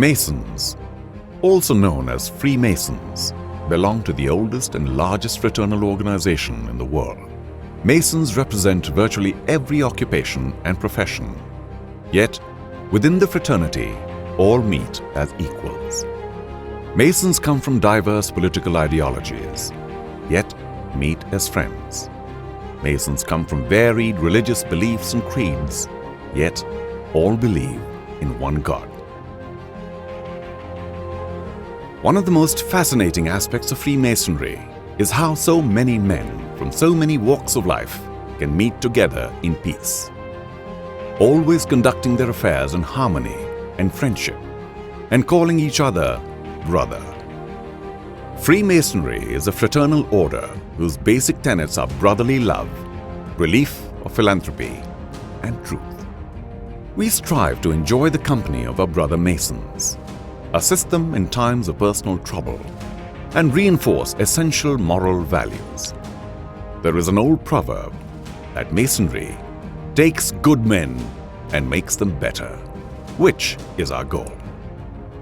Masons, also known as Freemasons, belong to the oldest and largest fraternal organization in the world. Masons represent virtually every occupation and profession. Yet, within the fraternity, all meet as equals. Masons come from diverse political ideologies, yet meet as friends. Masons come from varied religious beliefs and creeds, yet all believe in one God. One of the most fascinating aspects of Freemasonry is how so many men from so many walks of life can meet together in peace, always conducting their affairs in harmony and friendship, and calling each other brother. Freemasonry is a fraternal order whose basic tenets are brotherly love, relief of philanthropy, and truth. We strive to enjoy the company of our brother Masons, assist them in times of personal trouble, and reinforce essential moral values. There is an old proverb that Masonry takes good men and makes them better, which is our goal.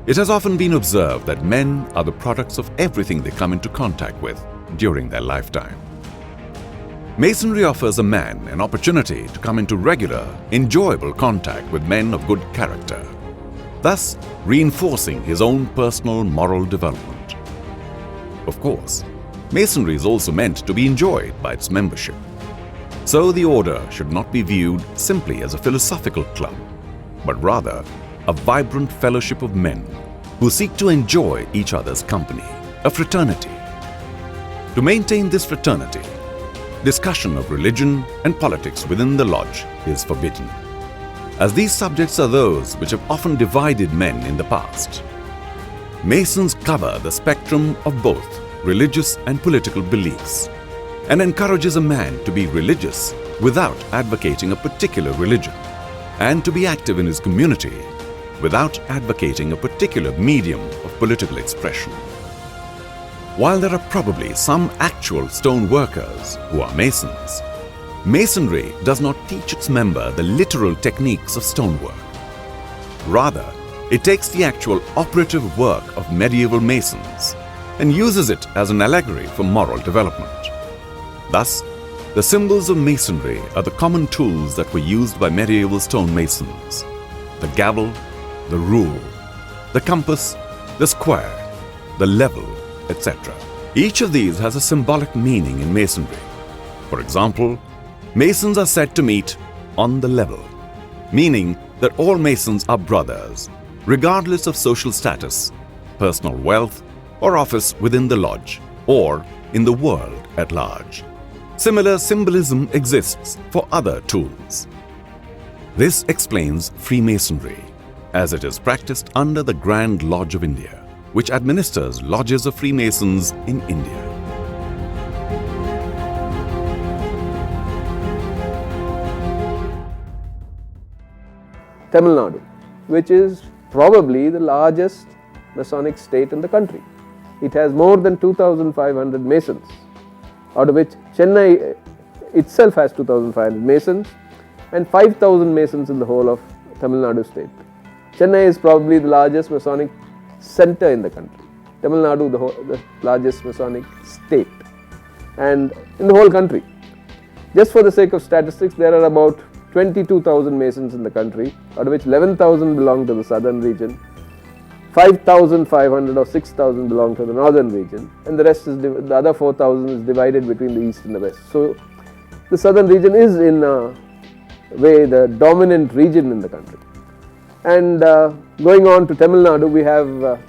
It has often been observed that men are the products of everything they come into contact with during their lifetime. Masonry offers a man an opportunity to come into regular, enjoyable contact with men of good character, thus reinforcing his own personal moral development. Of course, Masonry is also meant to be enjoyed by its membership. So the order should not be viewed simply as a philosophical club, but rather a vibrant fellowship of men who seek to enjoy each other's company, a fraternity. To maintain this fraternity, discussion of religion and politics within the lodge is forbidden, as these subjects are those which have often divided men in the past. Masons cover the spectrum of both religious and political beliefs, and encourages a man to be religious without advocating a particular religion, and to be active in his community without advocating a particular medium of political expression. While there are probably some actual stone workers who are Masons, Masonry does not teach its member the literal techniques of stonework. Rather, it takes the actual operative work of medieval Masons and uses it as an allegory for moral development. Thus, the symbols of Masonry are the common tools that were used by medieval stonemasons: the gavel, the rule, the compass, the square, the level, etc. Each of these has a symbolic meaning in Masonry. For example, Masons are said to meet on the level, meaning that all Masons are brothers, regardless of social status, personal wealth, or office within the lodge, or in the world at large. Similar symbolism exists for other tools. This explains Freemasonry, as it is practiced under the Grand Lodge of India, which administers lodges of Freemasons in India. Tamil Nadu, which is probably the largest Masonic state in the country. It has more than 2,500 Masons, out of which Chennai itself has 2,500 Masons and 5,000 Masons in the whole of Tamil Nadu state. Chennai is probably the largest Masonic center in the country. Tamil Nadu, the largest Masonic state, and in the whole country. Just for the sake of statistics, there are about 22,000 Masons in the country, out of which 11,000 belong to the southern region, 5,500 or 6,000 belong to the northern region, and the rest is the other 4,000 is divided between the east and the west. So the southern region is in a way the dominant region in the country. And going on to Tamil Nadu, we have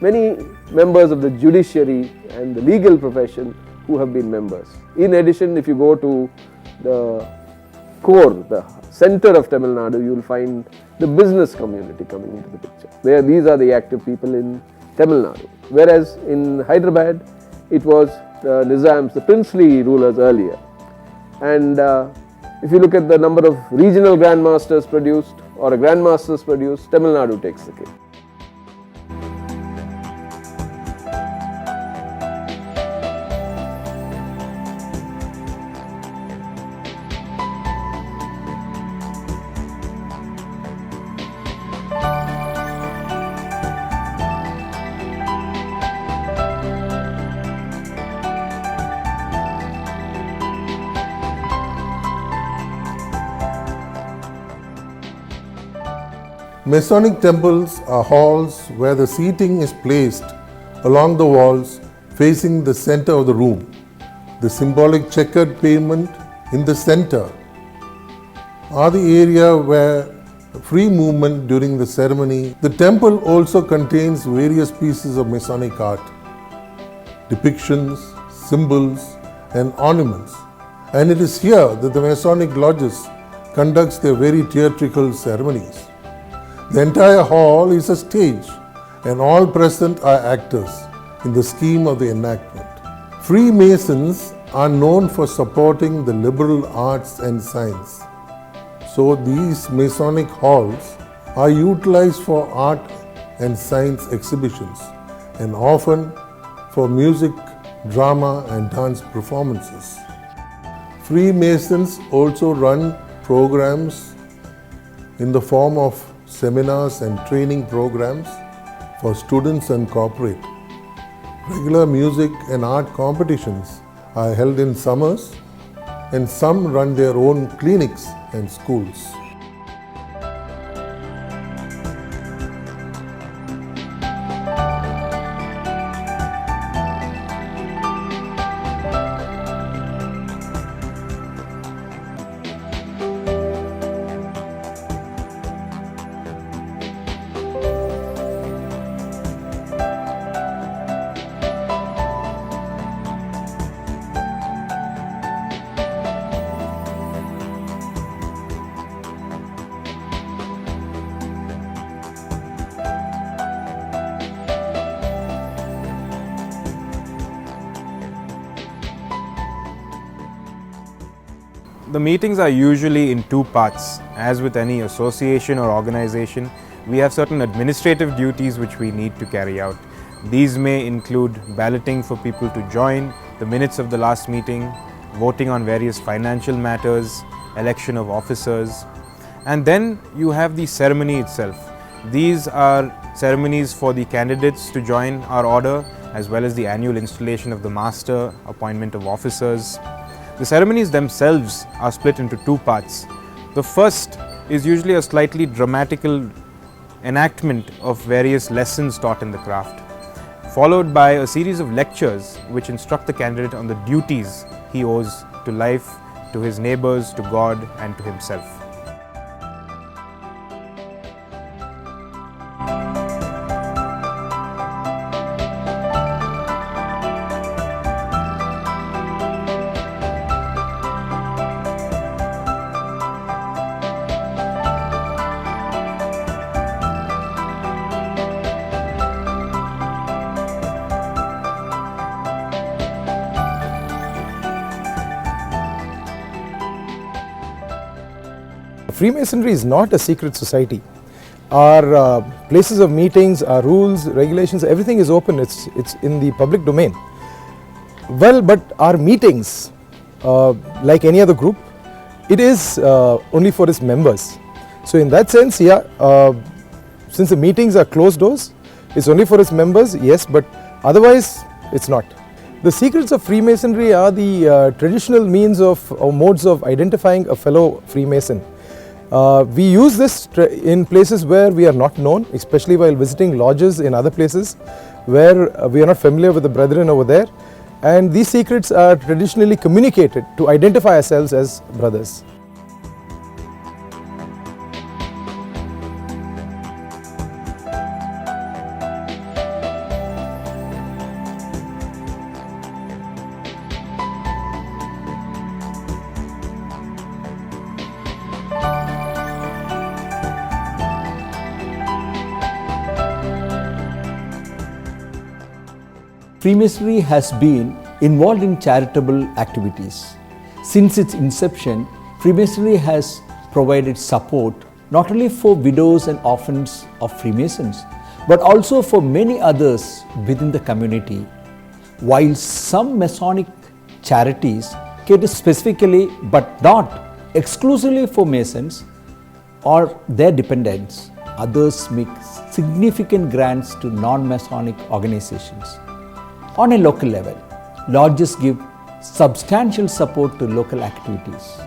many members of the judiciary and the legal profession who have been members. In addition, if you go to the core, the center of Tamil Nadu, you will find the business community coming into the picture, where these are the active people in Tamil Nadu. Whereas in Hyderabad, it was the Nizams, the princely rulers earlier. And if you look at the number of regional grandmasters produced or a grandmasters produced, Tamil Nadu takes the cake. Masonic temples are halls where the seating is placed along the walls facing the center of the room. The symbolic checkered pavement in the center are the area where free movement during the ceremony. The temple also contains various pieces of Masonic art, depictions, symbols, and ornaments. And it is here that the Masonic lodges conducts their very theatrical ceremonies. The entire hall is a stage, and all present are actors in the scheme of the enactment. Freemasons are known for supporting the liberal arts and science. So these Masonic halls are utilized for art and science exhibitions, and often for music, drama, and dance performances. Freemasons also run programs in the form of seminars and training programs for students and corporate. Regular music and art competitions are held in summers, and some run their own clinics and schools. The meetings are usually in two parts. As with any association or organization, we have certain administrative duties which we need to carry out. These may include balloting for people to join, the minutes of the last meeting, voting on various financial matters, election of officers, and then you have the ceremony itself. These are ceremonies for the candidates to join our order, as well as the annual installation of the master, appointment of officers. The ceremonies themselves are split into two parts. The first is usually a slightly dramatical enactment of various lessons taught in the craft, followed by a series of lectures which instruct the candidate on the duties he owes to life, to his neighbors, to God, and to himself. Freemasonry is not a secret society. Our places of meetings, our rules, regulations, everything is open. It's in the public domain. Well, but our meetings, like any other group, it is only for its members. So in that sense, yeah, since the meetings are closed doors, it's only for its members, yes, but otherwise it's not. The secrets of Freemasonry are the traditional means of or modes of identifying a fellow Freemason. We use this in places where we are not known, especially while visiting lodges in other places where we are not familiar with the brethren over there, and these secrets are traditionally communicated to identify ourselves as brothers. Freemasonry has been involved in charitable activities. Since its inception, Freemasonry has provided support not only for widows and orphans of Freemasons, but also for many others within the community. While some Masonic charities cater specifically but not exclusively for Masons or their dependents, others make significant grants to non-Masonic organizations. On a local level, lodges give substantial support to local activities.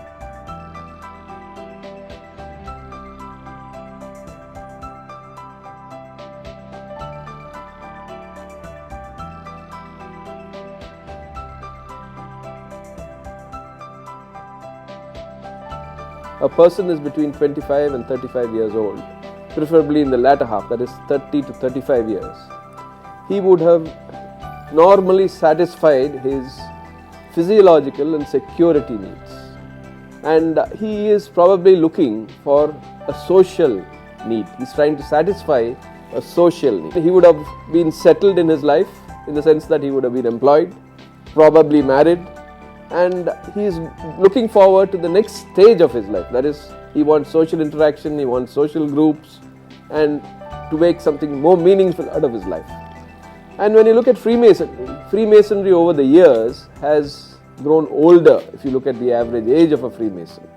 a person is between 25 and 35 years old, preferably in the latter half, that is 30 to 35 years, he would have normally satisfied his physiological and security needs. And he is probably looking for a social need. He's trying to satisfy a social need. He would have been settled in his life in the sense that he would have been employed, probably married, and he is looking forward to the next stage of his life. That is, he wants social interaction, he wants social groups, and to make something more meaningful out of his life. And when you look at Freemasonry over the years has grown older if you look at the average age of a Freemason.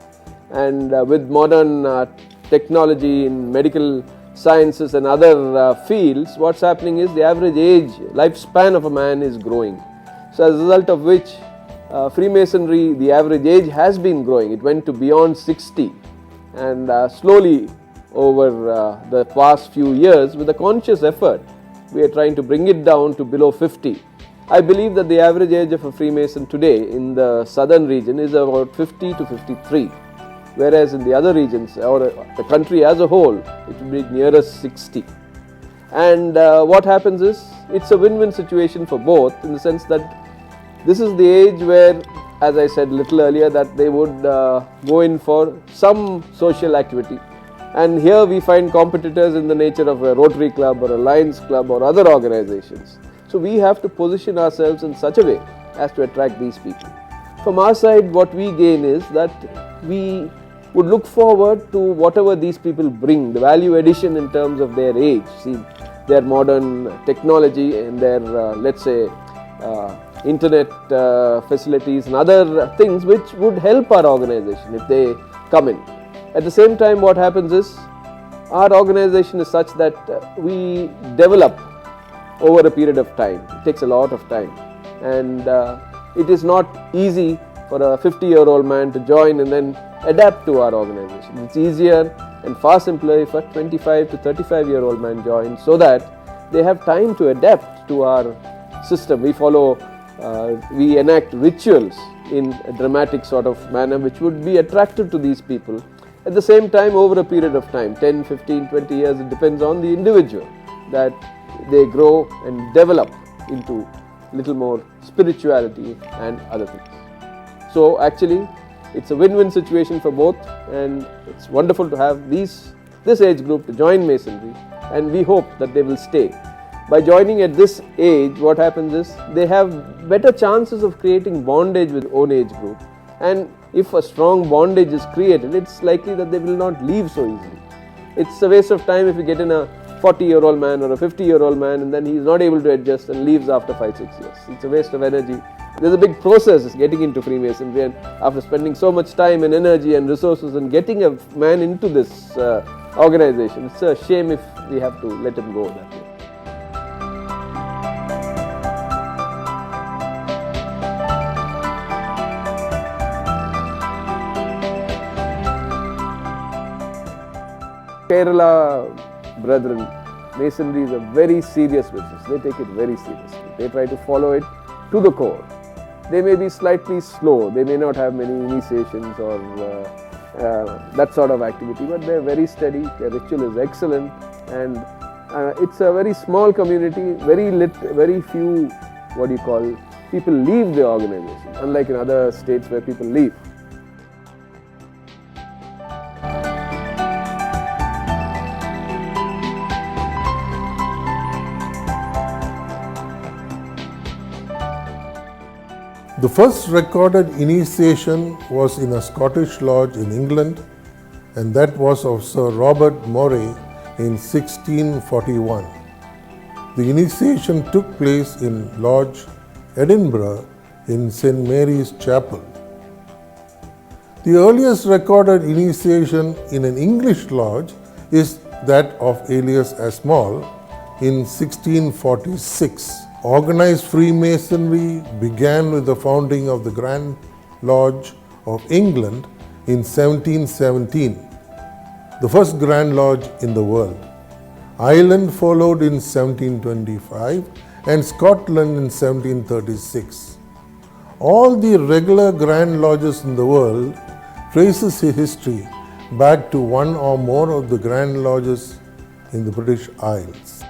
And with modern technology in medical sciences and other fields, what's happening is the average age, lifespan of a man is growing. So as a result of which, Freemasonry, the average age has been growing. It went to beyond 60, and slowly over the past few years, with a conscious effort, we are trying to bring it down to below 50. I believe that the average age of a Freemason today in the southern region is about 50 to 53, whereas in the other regions or the country as a whole, it will be nearer 60. And what happens is, it's a win-win situation for both, in the sense that this is the age where, as I said a little earlier, that they would go in for some social activity. And here we find competitors in the nature of a Rotary Club or a Lions Club or other organizations. So we have to position ourselves in such a way as to attract these people. From our side, what we gain is that we would look forward to whatever these people bring, the value addition in terms of their age, see their modern technology and their, let's say, internet facilities and other things which would help our organization if they come in. At the same time, what happens is, our organization is such that we develop over a period of time. It takes a lot of time, and it is not easy for a 50-year-old man to join and then adapt to our organization. It's easier and far simpler if a 25 to 35-year-old man joins, so that they have time to adapt to our system. We enact rituals in a dramatic sort of manner which would be attractive to these people. At the same time, over a period of time, 10, 15, 20 years, it depends on the individual, that they grow and develop into little more spirituality and other things. So actually, it's a win-win situation for both, and it's wonderful to have this age group to join Masonry, and we hope that they will stay. By joining at this age, what happens is, they have better chances of creating bondage with own age group, and if a strong bondage is created, it's likely that they will not leave so easily. It's a waste of time if you get in a 40-year-old man or a 50-year-old man and then he is not able to adjust and leaves after 5-6 years. It's a waste of energy. There's a big process getting into Freemasonry, and after spending so much time and energy and resources and getting a man into this organization, it's a shame if we have to let him go that way. Kerala brethren, Masonry is a very serious business. They take it very seriously. They try to follow it to the core. They may be slightly slow, they may not have many initiations or that sort of activity, but they are very steady, their ritual is excellent, and it's a very small community, very few, people leave the organization, unlike in other states where people leave. The first recorded initiation was in a Scottish lodge in England, and that was of Sir Robert Moray in 1641. The initiation took place in Lodge, Edinburgh, in St. Mary's Chapel. The earliest recorded initiation in an English lodge is that of Elias Asmall in 1646. Organized Freemasonry began with the founding of the Grand Lodge of England in 1717, the first Grand Lodge in the world. Ireland followed in 1725 and Scotland in 1736. All the regular Grand Lodges in the world traces history back to one or more of the Grand Lodges in the British Isles.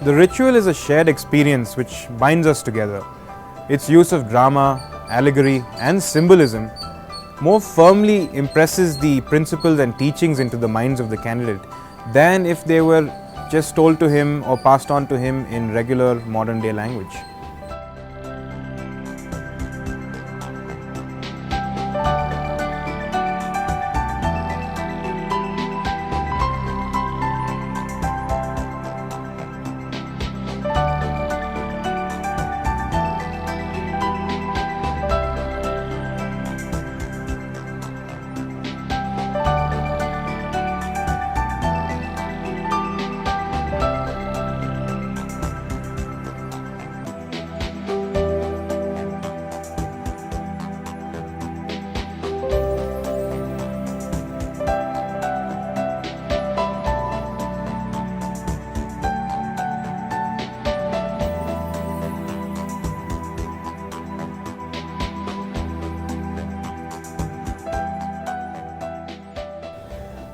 The ritual is a shared experience which binds us together. Its use of drama, allegory, and symbolism more firmly impresses the principles and teachings into the minds of the candidate than if they were just told to him or passed on to him in regular modern day language.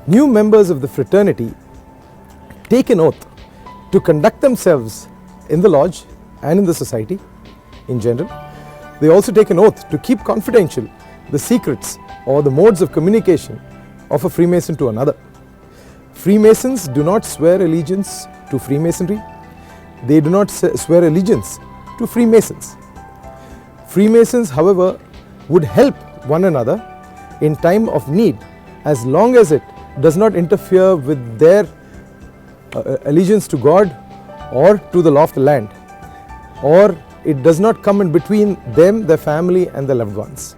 New members of the fraternity take an oath to conduct themselves in the lodge and in the society in general. They also take an oath to keep confidential the secrets or the modes of communication of a Freemason to another. Freemasons do not swear allegiance to Freemasonry. They do not swear allegiance to Freemasons. Freemasons, however, would help one another in time of need as long as it does not interfere with their allegiance to God or to the law of the land, or it does not come in between them, their family and their loved ones.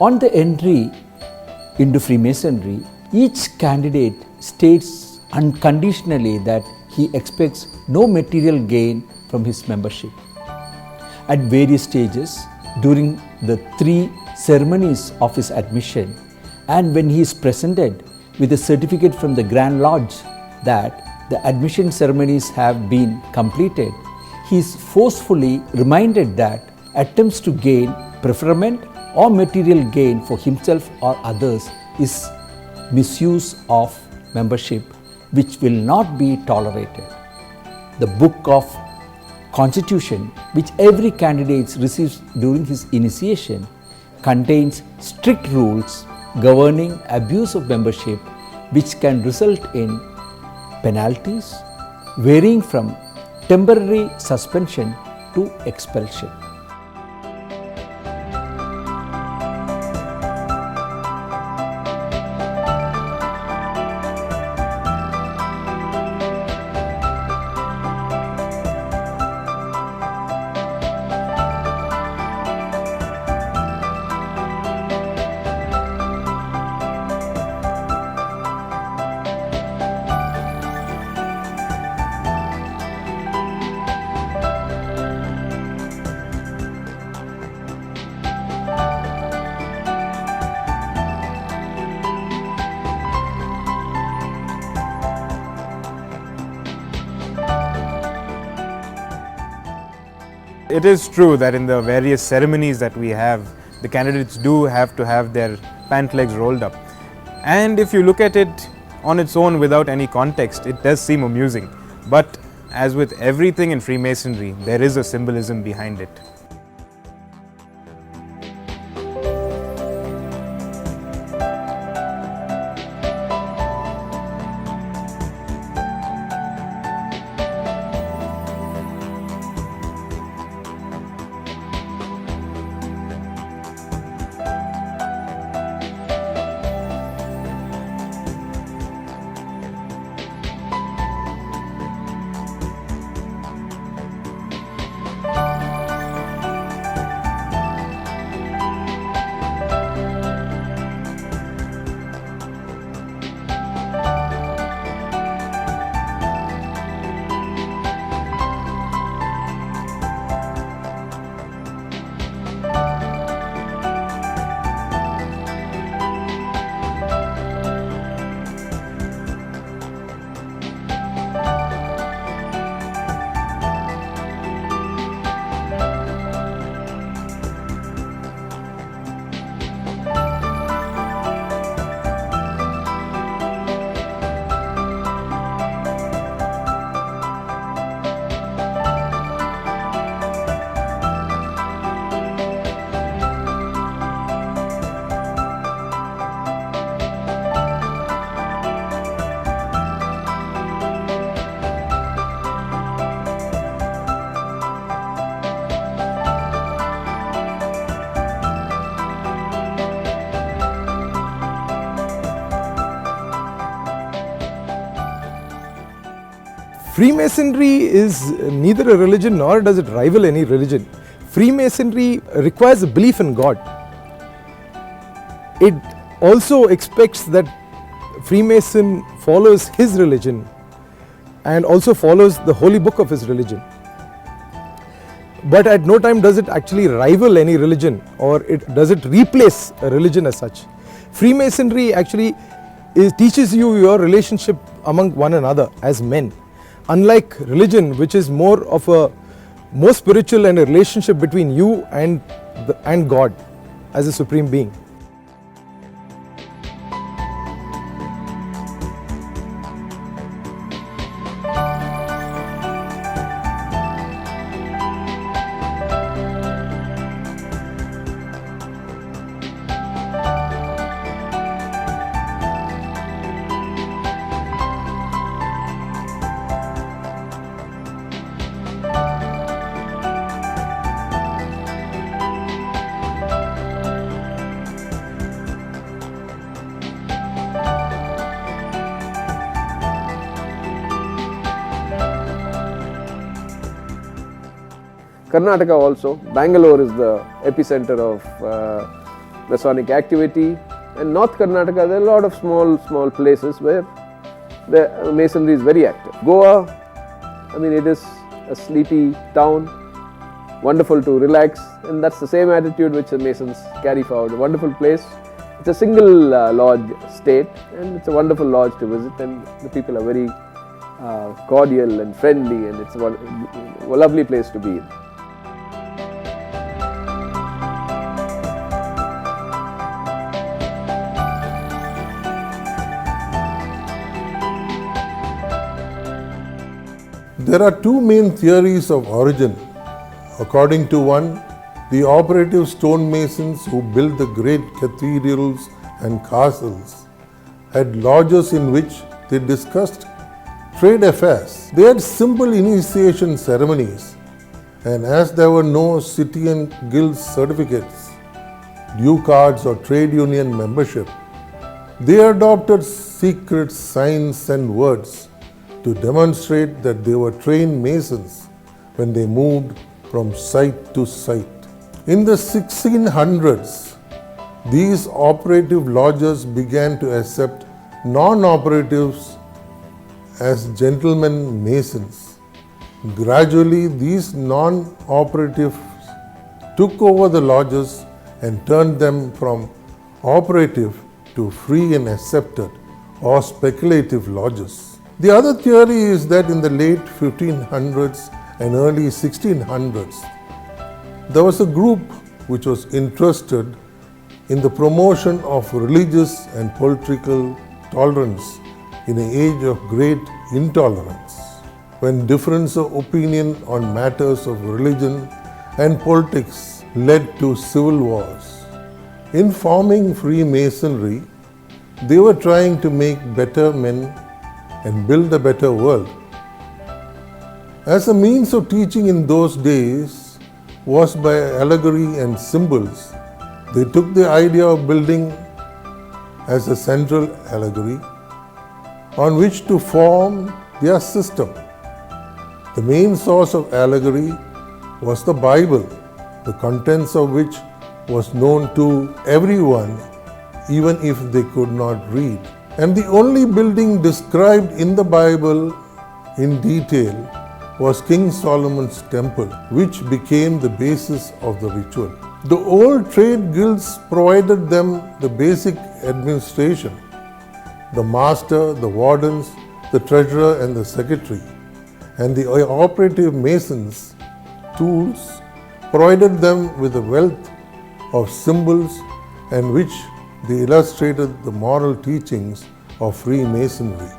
On the entry into Freemasonry, each candidate states unconditionally that he expects no material gain from his membership. At various stages during the 3 ceremonies of his admission, and when he is presented with a certificate from the Grand Lodge that the admission ceremonies have been completed, he is forcefully reminded that attempts to gain preferment or material gain for himself or others is misuse of membership, which will not be tolerated. The Book of Constitution which every candidate receives during his initiation, contains strict rules governing abuse of membership, which can result in penalties varying from temporary suspension to expulsion. It is true that in the various ceremonies that we have, the candidates do have to have their pant legs rolled up. And if you look at it on its own without any context, it does seem amusing. But as with everything in Freemasonry, there is a symbolism behind it. Freemasonry is neither a religion nor does it rival any religion. Freemasonry requires a belief in God. It also expects that Freemason follows his religion and also follows the holy book of his religion. But at no time does it actually rival any religion, or does it replace a religion as such. Freemasonry actually teaches you your relationship among one another as men. Unlike religion, which is more spiritual and a relationship between you and God as a supreme being. Karnataka also, Bangalore is the epicenter of Masonic activity, and North Karnataka there are a lot of small places where the Masonry is very active. Goa, I mean, it is a sleepy town, wonderful to relax, and that's the same attitude which the Masons carry forward. A wonderful place. It's a single lodge state, and it's a wonderful lodge to visit, and the people are very cordial and friendly, and it's a lovely place to be in. There are two main theories of origin According to one, the operative stonemasons who built the great cathedrals and castles had lodges in which they discussed trade affairs. They had simple initiation ceremonies, and as there were no city and guild certificates, due cards or trade union membership, they adopted secret signs and words to demonstrate that they were trained masons when they moved from site to site. In the 1600s, these operative lodges began to accept non-operatives as gentlemen masons. Gradually, these non-operatives took over the lodges and turned them from operative to free and accepted or speculative lodges. The other theory is that in the late 1500s and early 1600s, there was a group which was interested in the promotion of religious and political tolerance in an age of great intolerance, when difference of opinion on matters of religion and politics led to civil wars. In forming Freemasonry, they were trying to make better men and build a better world. As a means of teaching in those days was by allegory and symbols, they took the idea of building as a central allegory on which to form their system. The main source of allegory was the Bible, the contents of which was known to everyone, even if they could not read. And the only building described in the Bible in detail was King Solomon's temple, which became the basis of the ritual. The old trade guilds provided them the basic administration: the master, the wardens, the treasurer, and the secretary. And the operative masons' tools provided them with a wealth of symbols and which they illustrated the moral teachings of Freemasonry.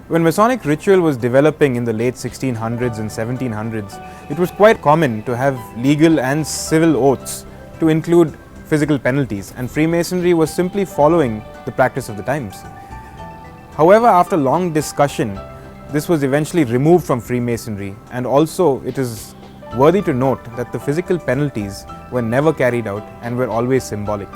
When Masonic ritual was developing in the late 1600s and 1700s, it was quite common to have legal and civil oaths to include physical penalties, and Freemasonry was simply following the practice of the times. However, after long discussion, this was eventually removed from Freemasonry, and also it is worthy to note that the physical penalties were never carried out and were always symbolic.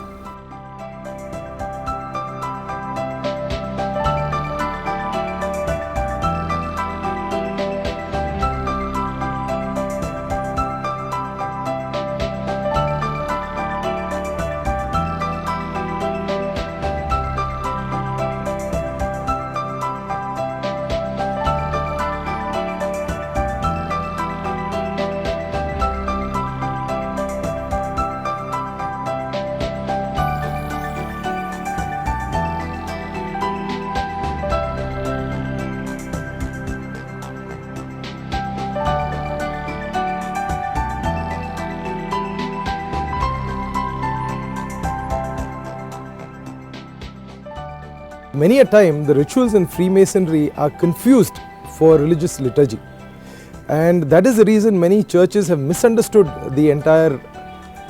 Many a time the rituals in Freemasonry are confused for religious liturgy, and that is the reason many churches have misunderstood the entire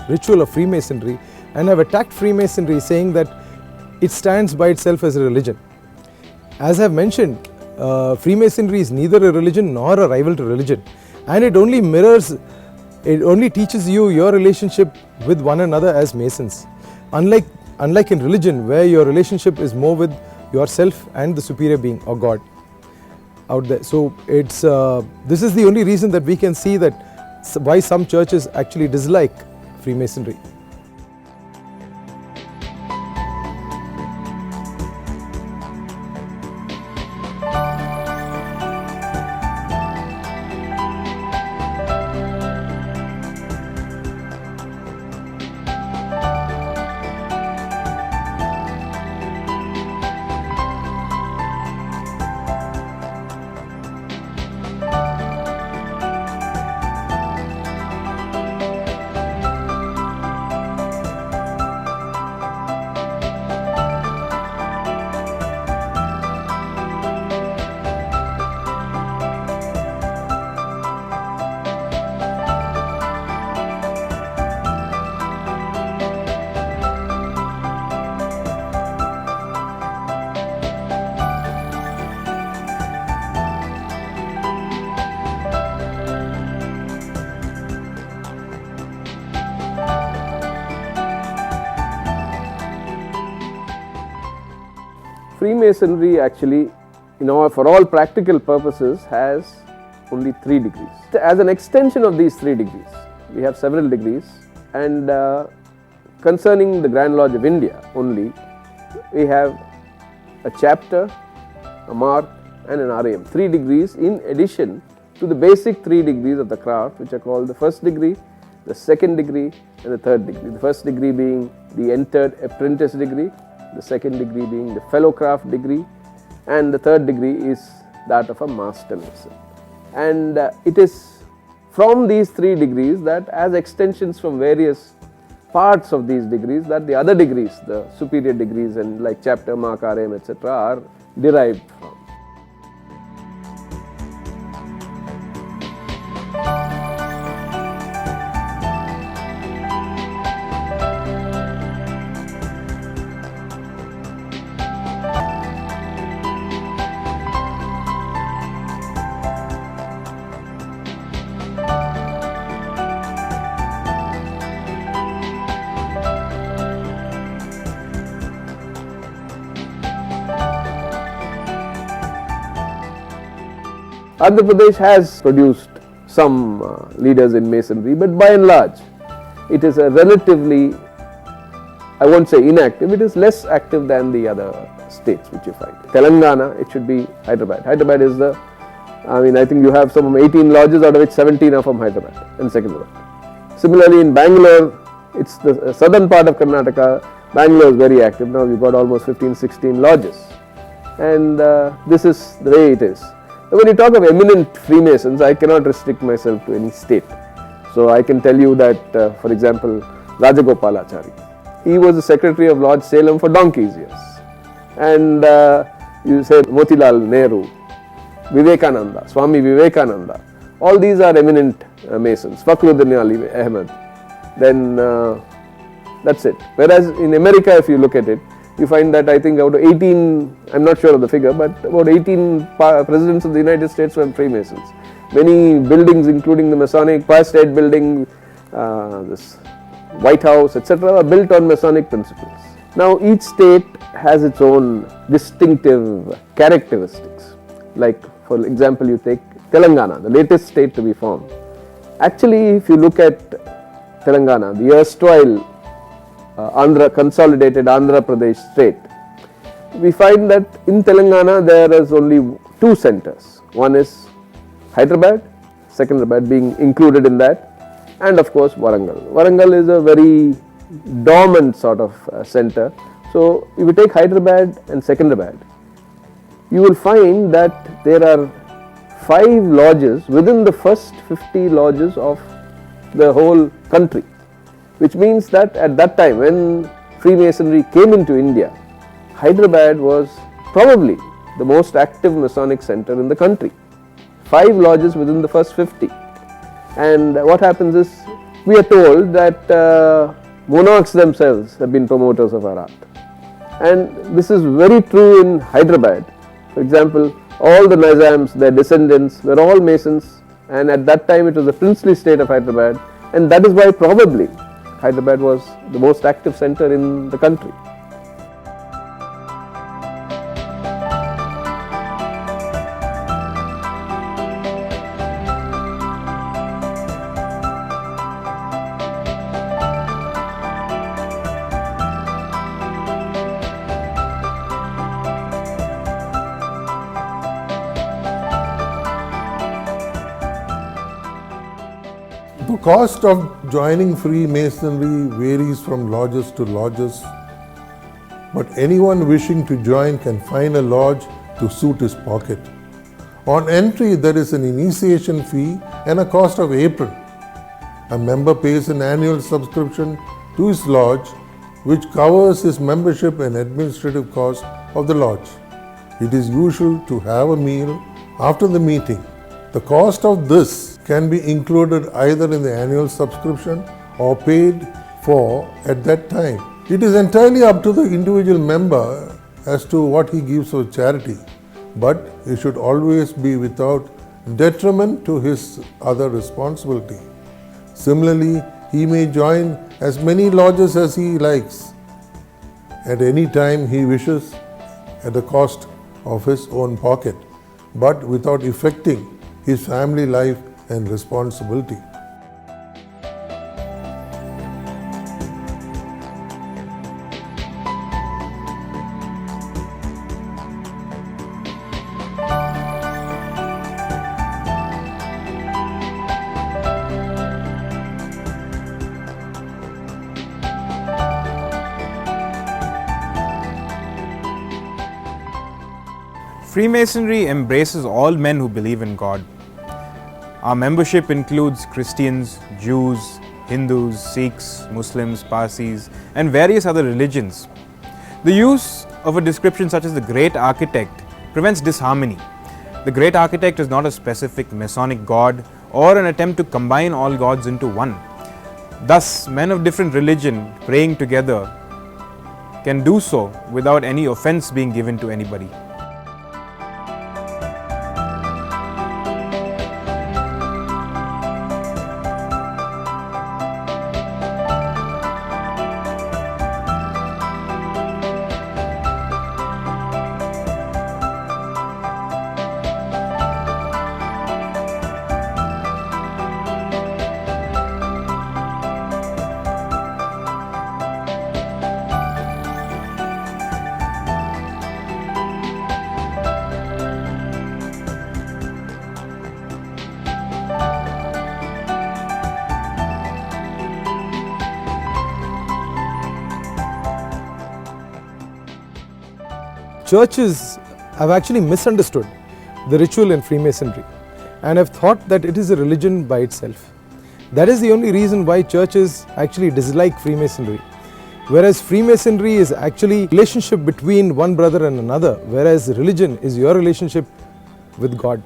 ritual of Freemasonry and have attacked Freemasonry, saying that it stands by itself as a religion. As I have mentioned, Freemasonry is neither a religion nor a rival to religion, and it only mirrors, it only teaches you your relationship with one another as Masons. Unlike in religion, where your relationship is more with yourself and the superior being or God out there. So it's this is the only reason that we can see that why some churches actually dislike Freemasonry. Freemasonry actually, for all practical purposes, has only 3 degrees. As an extension of these 3 degrees, we have several degrees, and concerning the Grand Lodge of India only, we have a chapter, a mark and an RAM, 3 degrees in addition to the basic 3 degrees of the craft, which are called the first degree, the second degree and the third degree. The first degree being the entered apprentice degree, the second degree being the fellow craft degree, and the third degree is that of a master mason. And it is from these 3 degrees that, as extensions from various parts of these degrees, that the other degrees, the superior degrees and like chapter, mark, RM, etc. are derived from. Andhra Pradesh has produced some leaders in Masonry, but by and large, it is a relatively, I won't say inactive, it is less active than the other states which you find. Telangana, it should be Hyderabad. Hyderabad is I think you have some 18 lodges, out of which 17 are from Hyderabad and Secunderabad. Similarly, in Bangalore, it's the southern part of Karnataka. Bangalore is very active. Now you've got almost 15-16 lodges, and this is the way it is. When you talk of eminent Freemasons, I cannot restrict myself to any state. So I can tell you that, for example, Rajagopalachari, he was the secretary of Lodge Salem for donkey's years. And you say Motilal Nehru, Vivekananda, Swami Vivekananda, all these are eminent Masons. Fakhruddin Ali Ahmed, then that's it. Whereas in America, if you look at it, you find that I think out of 18, I'm not sure of the figure, but about 18 presidents of the United States were Freemasons. Many buildings, including the Masonic Empire State Building, this White House, etc., are built on Masonic principles. Now, each state has its own distinctive characteristics. Like, for example, you take Telangana, the latest state to be formed. Actually, if you look at Telangana, the erstwhile consolidated Andhra Pradesh state, we find that in Telangana there is only 2 centers. One is Hyderabad, Secunderabad being included in that, and of course Warangal. Warangal is a very dormant sort of center. So if you take Hyderabad and Secunderabad, you will find that there are 5 lodges within the first 50 lodges of the whole country. Which means that at that time, when Freemasonry came into India, Hyderabad was probably the most active Masonic center in the country. 5 lodges within the first 50. And what happens is, we are told that monarchs themselves have been promoters of our art. And this is very true in Hyderabad. For example, all the Nizams, their descendants were all Masons, and at that time it was the princely state of Hyderabad, and that is why probably Hyderabad was the most active center in the country. The cost of joining Freemasonry varies from lodges to lodges, but anyone wishing to join can find a lodge to suit his pocket. On entry, there is an initiation fee and a cost of apron. A member pays an annual subscription to his lodge, which covers his membership and administrative costs of the lodge. It is usual to have a meal after the meeting. The cost of this can be included either in the annual subscription or paid for at that time. It is entirely up to the individual member as to what he gives for charity, but it should always be without detriment to his other responsibility. Similarly, he may join as many lodges as he likes at any time he wishes at the cost of his own pocket, but without affecting his family life and responsibility. Freemasonry embraces all men who believe in God. Our membership includes Christians, Jews, Hindus, Sikhs, Muslims, Parsis, and various other religions. The use of a description such as the Great Architect prevents disharmony. The Great Architect is not a specific Masonic god or an attempt to combine all gods into one. Thus, men of different religion praying together can do so without any offense being given to anybody. Churches have actually misunderstood the ritual in Freemasonry and have thought that it is a religion by itself. That is the only reason why churches actually dislike Freemasonry. Whereas Freemasonry is actually a relationship between one brother and another, whereas religion is your relationship with God.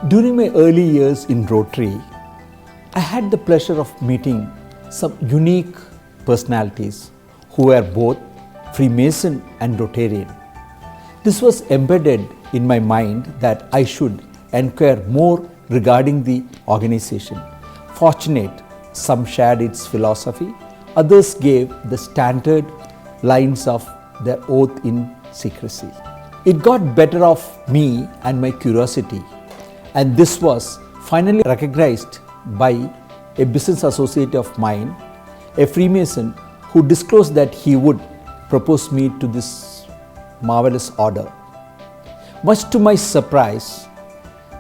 During my early years in Rotary, I had the pleasure of meeting some unique personalities who were both Freemason and Rotarian. This was embedded in my mind that I should inquire more regarding the organization. Fortunate, some shared its philosophy, others gave the standard lines of their oath in secrecy. It got better of me and my curiosity, and this was finally recognized by a business associate of mine, a Freemason, who disclosed that he would propose me to this marvelous order. Much to my surprise,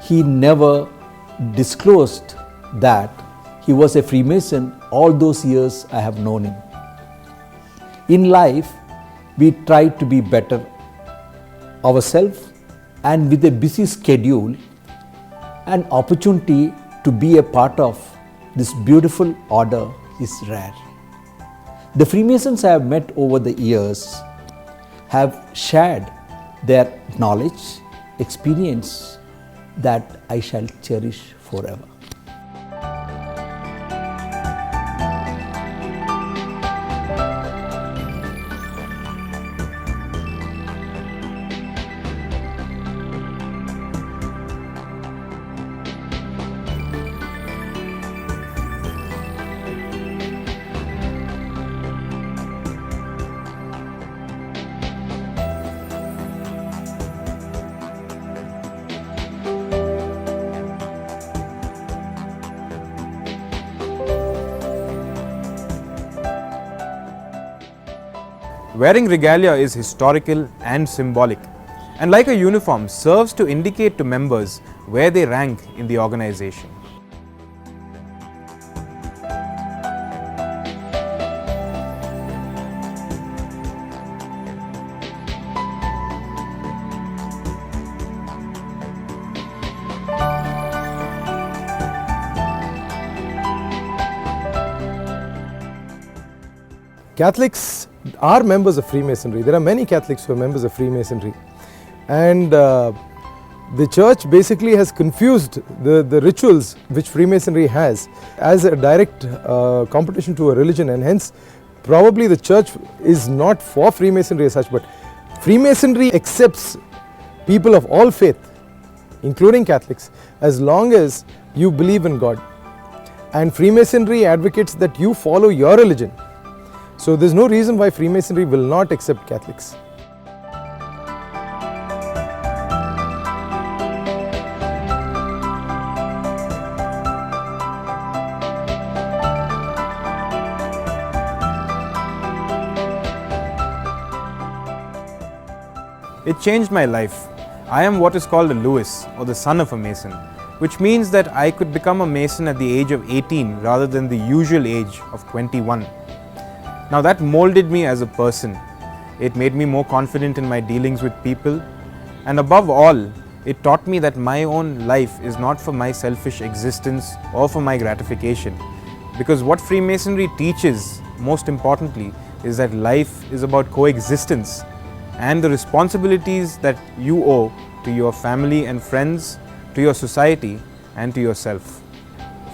he never disclosed that he was a Freemason all those years I have known him. In life, we try to be better ourselves, and with a busy schedule, an opportunity to be a part of this beautiful order is rare. The Freemasons I have met over the years have shared their knowledge, experience that I shall cherish forever. Wearing regalia is historical and symbolic, and like a uniform, serves to indicate to members where they rank in the organization. Catholics are members of Freemasonry. There are many Catholics who are members of Freemasonry, and the church basically has confused the rituals which Freemasonry has as a direct competition to a religion, and hence probably the church is not for Freemasonry as such, but Freemasonry accepts people of all faith, including Catholics, as long as you believe in God, and Freemasonry advocates that you follow your religion. So there's no reason why Freemasonry will not accept Catholics. It changed my life. I am what is called a Lewis, or the son of a Mason, which means that I could become a Mason at the age of 18 rather than the usual age of 21. Now that molded me as a person. It made me more confident in my dealings with people, and above all, it taught me that my own life is not for my selfish existence or for my gratification. Because what Freemasonry teaches, most importantly, is that life is about coexistence and the responsibilities that you owe to your family and friends, to your society, and to yourself.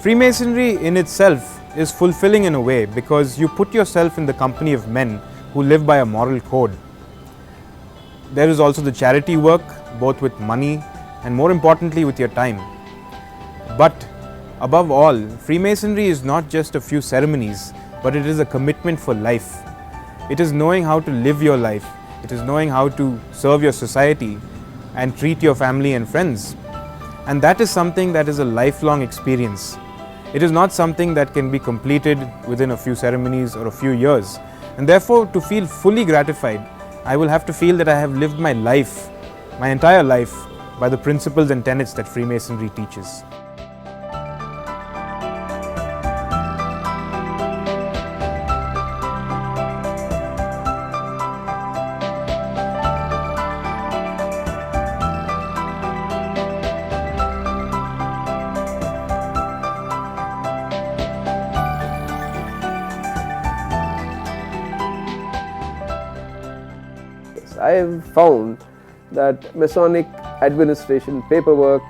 Freemasonry in itself is fulfilling in a way because you put yourself in the company of men who live by a moral code. There is also the charity work, both with money and more importantly with your time. But above all, Freemasonry is not just a few ceremonies, but it is a commitment for life. It is knowing how to live your life. It is knowing how to serve your society and treat your family and friends. And that is something that is a lifelong experience. It is not something that can be completed within a few ceremonies or a few years. And therefore, to feel fully gratified, I will have to feel that I have lived my life, my entire life, by the principles and tenets that Freemasonry teaches. I have found that Masonic administration, paperwork,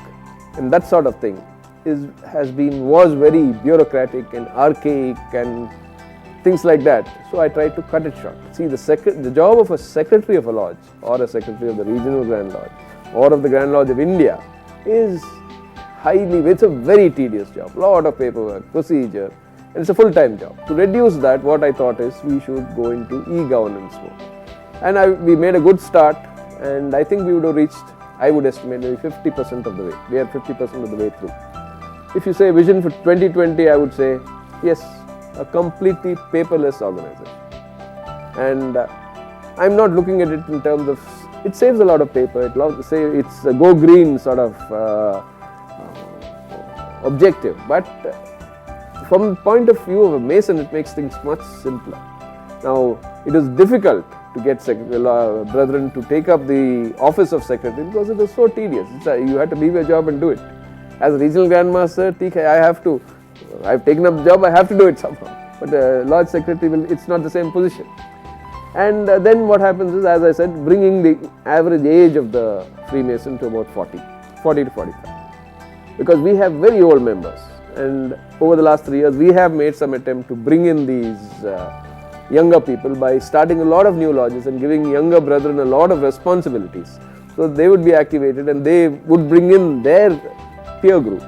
and that sort of thing was very bureaucratic and archaic and things like that. So I tried to cut it short. See, the job of a secretary of a lodge, or a secretary of the regional Grand Lodge, or of the Grand Lodge of India, it's a very tedious job. Lot of paperwork, procedure, and it's a full-time job. To reduce that, what I thought is we should go into e-governance mode. And we made a good start, and I think we would have reached, I would estimate, maybe 50% of the way. We are 50% of the way through. If you say vision for 2020, I would say, yes, a completely paperless organization. And I'm not looking at it in terms of it saves a lot of paper. It's a go green sort of objective, but from the point of view of a Mason, it makes things much simpler. Now, it is difficult to get brethren to take up the office of secretary because it is so tedious. You have to leave your job and do it. As a regional Grand Master, I've taken up the job, I have to do it somehow. But Lodge Secretary, it's not the same position. And then what happens is, as I said, bringing the average age of the Freemason to about 40 to 45. Because we have very old members, and over the last 3 years we have made some attempt to bring in these younger people by starting a lot of new lodges and giving younger brethren a lot of responsibilities. So they would be activated and they would bring in their peer group.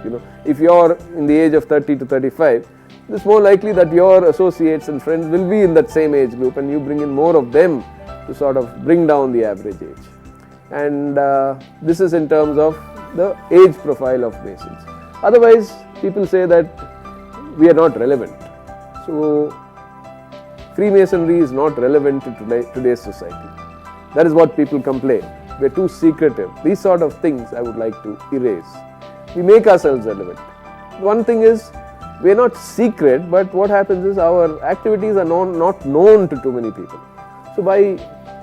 If you are in the age of 30 to 35, it's more likely that your associates and friends will be in that same age group, and you bring in more of them to sort of bring down the average age. And this is in terms of the age profile of Masons. Otherwise, people say that we are not relevant. So, Freemasonry is not relevant to today's society. That is what people complain. We are too secretive. These sort of things I would like to erase. We make ourselves relevant. One thing is, we are not secret, but what happens is our activities are not known to too many people. So by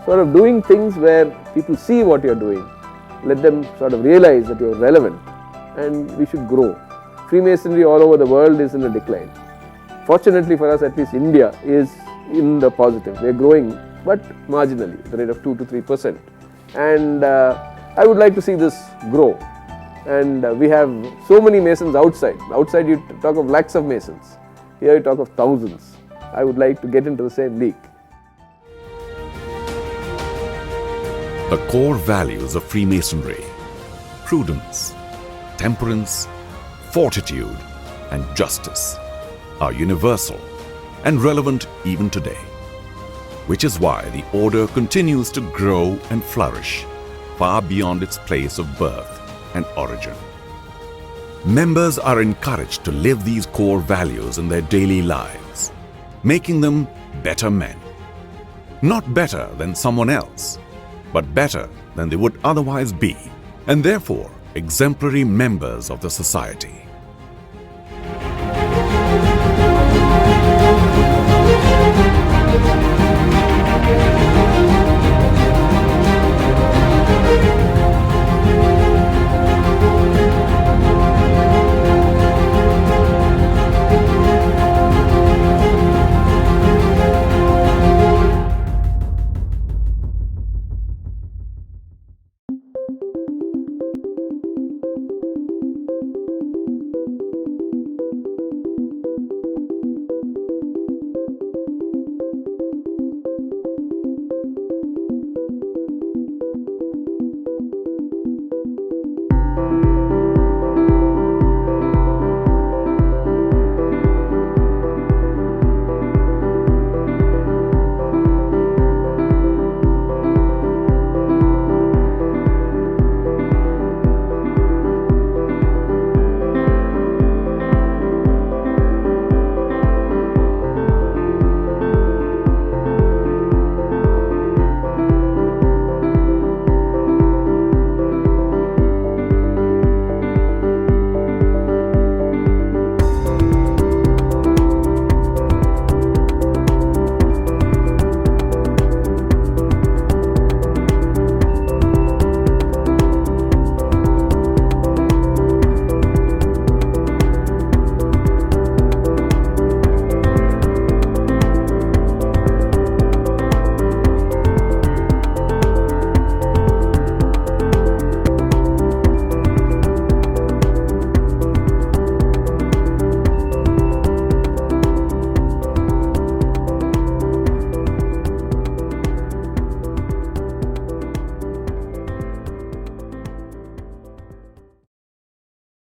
sort of doing things where people see what you are doing, let them sort of realize that you are relevant, and we should grow. Freemasonry all over the world is in a decline. Fortunately for us, at least India is in the positive. We are growing, but marginally, at the rate of 2 to 3%. And I would like to see this grow. And we have so many Masons outside. Outside you talk of lakhs of Masons. Here you talk of thousands. I would like to get into the same league. The core values of Freemasonry: prudence, temperance, fortitude, and justice are universal and relevant even today, which is why the order continues to grow and flourish far beyond its place of birth and origin. Members are encouraged to live these core values in their daily lives, making them better men. Not better than someone else, but better than they would otherwise be, and therefore exemplary members of the society.